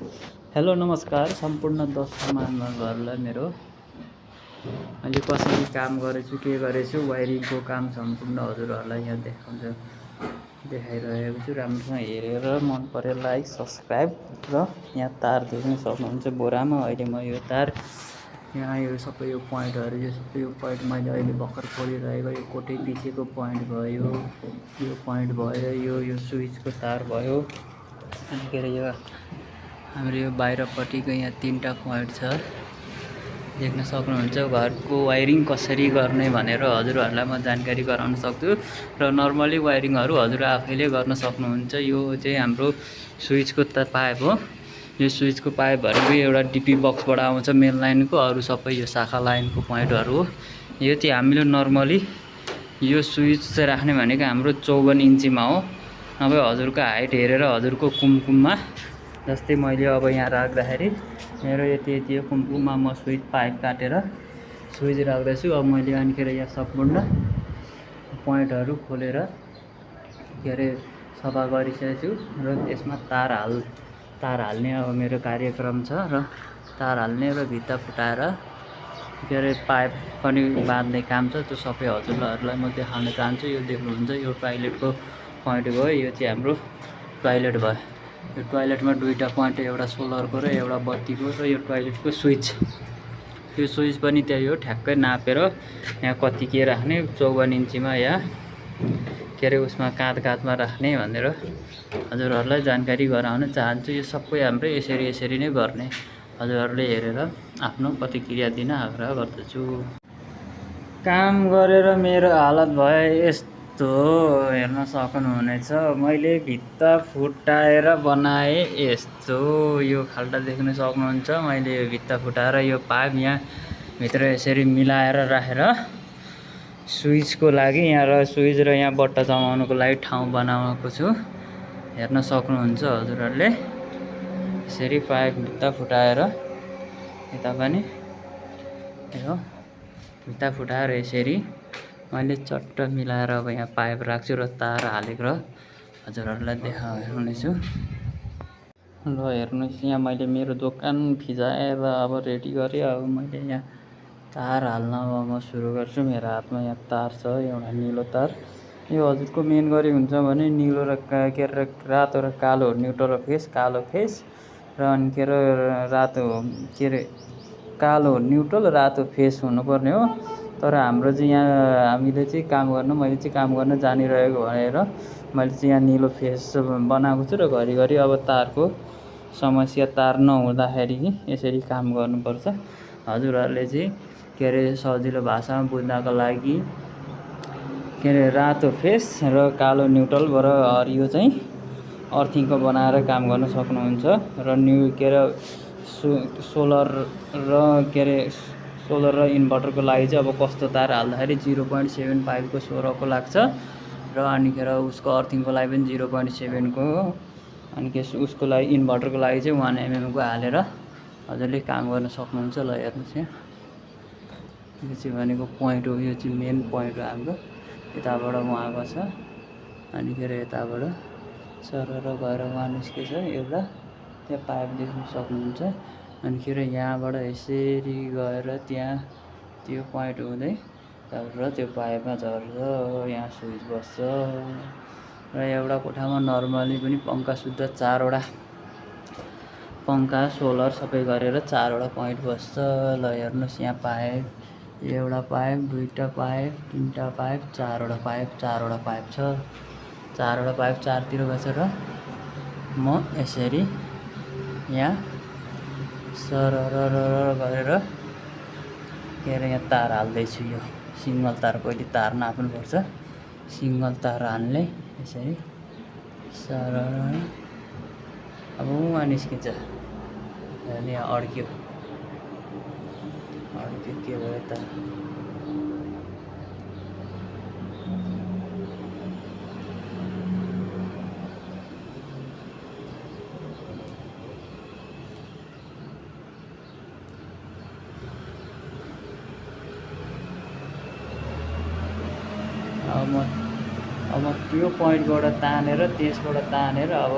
Hello नमस्कार सम्पूर्ण दर्शक महानुभावहरूलाई मेरो अहिले कसरी काम गरेछु के गरेछु वायरिङको काम सम्पूर्ण हजुरहरूलाई यहाँ देखाइरहेको छु। राम्रोसँग हेरेर मन परे लाइक सब्सक्राइब र यहाँ तार देख्न सक्नुहुन्छ बोरामा। अहिले म यो तार यहाँ यो सबै यो पोइन्टहरू यो सबै यो पोइन्ट मैले अहिले भर्खर खोलिरहेको यो कोठै पछिको पोइन्ट भयो, यो पोइन्ट भयो, यो स्विचको तार भयो। अनि के अरे यो हाम्रो यो बाहिरपट्टिको यहाँ 3टा पोइन्ट छ देख्न सक्नुहुन्छ। घरको वायरिङ कसरी गर्ने भनेर हजुरहरूलाई म जानकारी गराउन सक्छु र नर्मली वायरिङहरू हजुर आफैले गर्न सक्नुहुन्छ। यो चाहिँ हाम्रो स्विचको पाइप हो। यो स्विचको पाइपहरू एउटा डिपी बक्सबाट आउँछ मेन लाइनको, अरू सबै यो शाखा लाइनको पोइन्टहरू हो। यो चाहिँ हामीले नर्मली यो स्विच चाहिँ राख्ने भनेको हाम्रो 54 इन्चीमा हो। नभए हजुरको हाइट हेरेर हजुरको कुमकुममा जस्तै मैले अब यहाँ राख्दाखेरि मेरो यति यो कुमकुममा म स्विच पाइप काटेर स्विच राख्दैछु। अब मैले अनिखेर यहाँ सम्पूर्ण पोइन्टहरू खोलेर के अरे सफा गरिसकेको छु र त्यसमा तार हाल्ने अब मेरो कार्यक्रम छ र तार हाल्ने र भित्ता फुटाएर के अरे पाइप पनि बाँध्ने काम छ। त्यो सबै हजुरहरूलाई म देखाउन चाहन्छु। यो देख्नुहुन्छ यो टोयलेटको पोइन्ट भयो। यो चाहिँ हाम्रो टोयलेट भयो। यो टोयलेटमा 2टा पोइन्ट, एउटा सोलरको र एउटा बत्तीको र यो टोयलेटको स्विच। यो स्विच पनि त्यही हो, ठ्याक्कै नापेर यहाँ कति के राख्ने 54 इन्चीमा या के अरे उसमा काँधमा राख्ने भनेर हजुरहरूलाई जानकारी गराउन चाहन्छु। यो सबै हाम्रो यसरी नै गर्ने, हजुरहरूले हेरेर आफ्नो प्रतिक्रिया दिन आग्रह गर्दछु। काम गरेर मेरो हालत भयो यस्तो हेर्न सक्नुहुनेछ। मैले भित्ता फुटाएर बनाएँ यस्तो यो खाल्टा देख्न सक्नुहुन्छ। मैले यो भित्ता फुटाएर यो पाइप यहाँ भित्र यसरी मिलाएर राखेर स्विचको लागि यहाँ र स्विच र यहाँ बट्टा जमाउनुको लागि ठाउँ बनाएको छु। हेर्न सक्नुहुन्छ हजुरहरूले यसरी पाइप भित्ता फुटाएर यता पनि यो भित्ता फुटाएर यसरी मैले चट्ट मिलाएर अब यहाँ पाइप राख्छु र तार हालेको र हजुरहरूलाई देखाउनेछु। ल हेर्नुहोस्, यहाँ मैले मेरो दोकान फिजाएर अब रेडी गरेँ। अब मैले यहाँ तार हाल्न अब म सुरु गर्छु। मेरो हातमा यहाँ तार छ, एउटा निलो तार। यो हजुरको मेन गरी हुन्छ भने निलो र के अरे रातो र कालो न्युट्रल फेस, कालो फेस र अनि के अरे रातो के अरे कालो न्युट्रल रातो फेस हुनुपर्ने हो। तर हाम्रो चाहिँ यहाँ हामीले चाहिँ मैले चाहिँ काम गर्न जानिरहेको भएर मैले चाहिँ यहाँ निलो फेस बनाएको छु र घरिघरि अब तारको समस्या, तार नहुँदाखेरि यसरी काम गर्नुपर्छ। हजुरहरूले चाहिँ के अरे सजिलो भाषामा बुझ्नको लागि के अरे रातो फेस र कालो न्युट्रलबाट हरियो चाहिँ अर्थिङको बनाएर काम गर्न सक्नुहुन्छ। र के अरे सोलर र इन्भर्टरको लागि चाहिँ अब कस्तो तार हाल्दाखेरि 0.75 को 16 को लाग्छ र अनिखेर उसको अर्थिङको लागि पनि 0.7 को हो। अनि उसको लागि इन्भर्टरको लागि चाहिँ 1 mm को हालेर हजुरले काम गर्न सक्नुहुन्छ। ल हेर्नुहोस्, यहाँ यो चाहिँ भनेको पोइन्ट हो, यो चाहिँ मेन पोइन्ट हो हाम्रो। यताबाट उहाँको छ, अनिखेर यताबाट सरर गएर उहाँ निस्केछ एउटा, त्यहाँ पाइप देख्न सक्नुहुन्छ। अनिखेर यहाँबाट यसरी गएर त्यहाँ त्यो पोइन्ट हुँदै त्यहाँबाट त्यो पाइपमा झर्छ, यहाँ स्विच बस्छ र एउटा कोठामा नर्मली पनि पङ्खा शुद्ध 4वटा पङ्खा सोलर सबै गरेर 4वटा पोइन्ट बस्छ। ल हेर्नुहोस्, यहाँ पाइप, एउटा पाइप, 2टा पाइप, 3टा पाइप, 4वटा पाइप छ। 4वटा पाइप चारतिर गएछ र म यसरी यहाँ सरर गरेर के अरे यहाँ तार हाल्दैछु। यो सिङ्गल तार, पहिले तार नाप्नुपर्छ। सिङ्गल तार हाल्ने यसरी सरर, अब उहाँ निस्किन्छ। यहाँ अड्क्यो के भयो त? अब म त्यो पोइन्टबाट तानेर त्यसबाट तानेर अब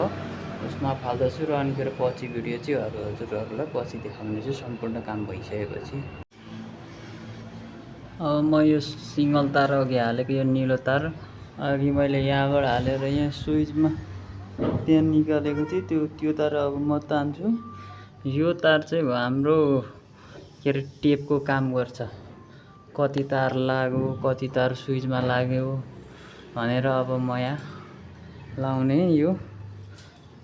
उसमा फाल्दछु र अनिखेर पछि भिडियो चाहिँ हजुरहरूलाई पछि देखाउनेछु सम्पूर्ण काम भइसकेपछि। अब म यो सिङ्गल तार अघि हालेको यो निलो तार अघि मैले यहाँबाट हालेर यहाँ स्विचमा त्यहाँ निकालेको थिएँ, त्यो तार अब म तान्छु। यो तार चाहिँ हाम्रो के अरे टेपको काम गर्छ, कति तार लाग्यो कति तार स्विचमा लाग्यो भनेर। अब म यहाँ लाउने यो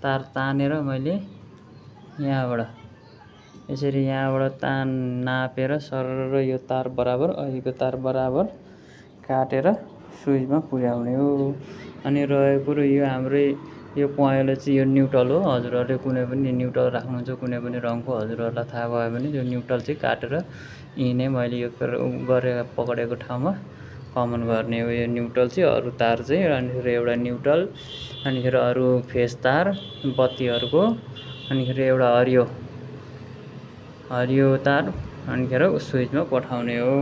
तार तानेर मैले यहाँबाट यसरी यहाँबाट नापेर सरर यो तार बराबर अघिको तार बराबर काटेर स्विचमा पुर्याउने हो। अनि रहेको कुरो यो हाम्रै यो पहेँलो चाहिँ यो न्युट्रल हो। हजुरहरूले कुनै पनि न्युट्रल राख्नुहुन्छ कुनै पनि रङको, हजुरहरूलाई थाहा भयो भने यो न्युट्रल चाहिँ काटेर यिनै मैले यो गरेर पक्रेको ठाउँमा कमन गर्ने हो। यो न्युट्रल चाहिँ अरू तार चाहिँ अनिखेर एउटा न्युट्रल, अनिखेर अरू फेस तार बत्तीहरूको, अनिखेर एउटा हरियो तार अनिखेर स्विचमा पठाउने हो।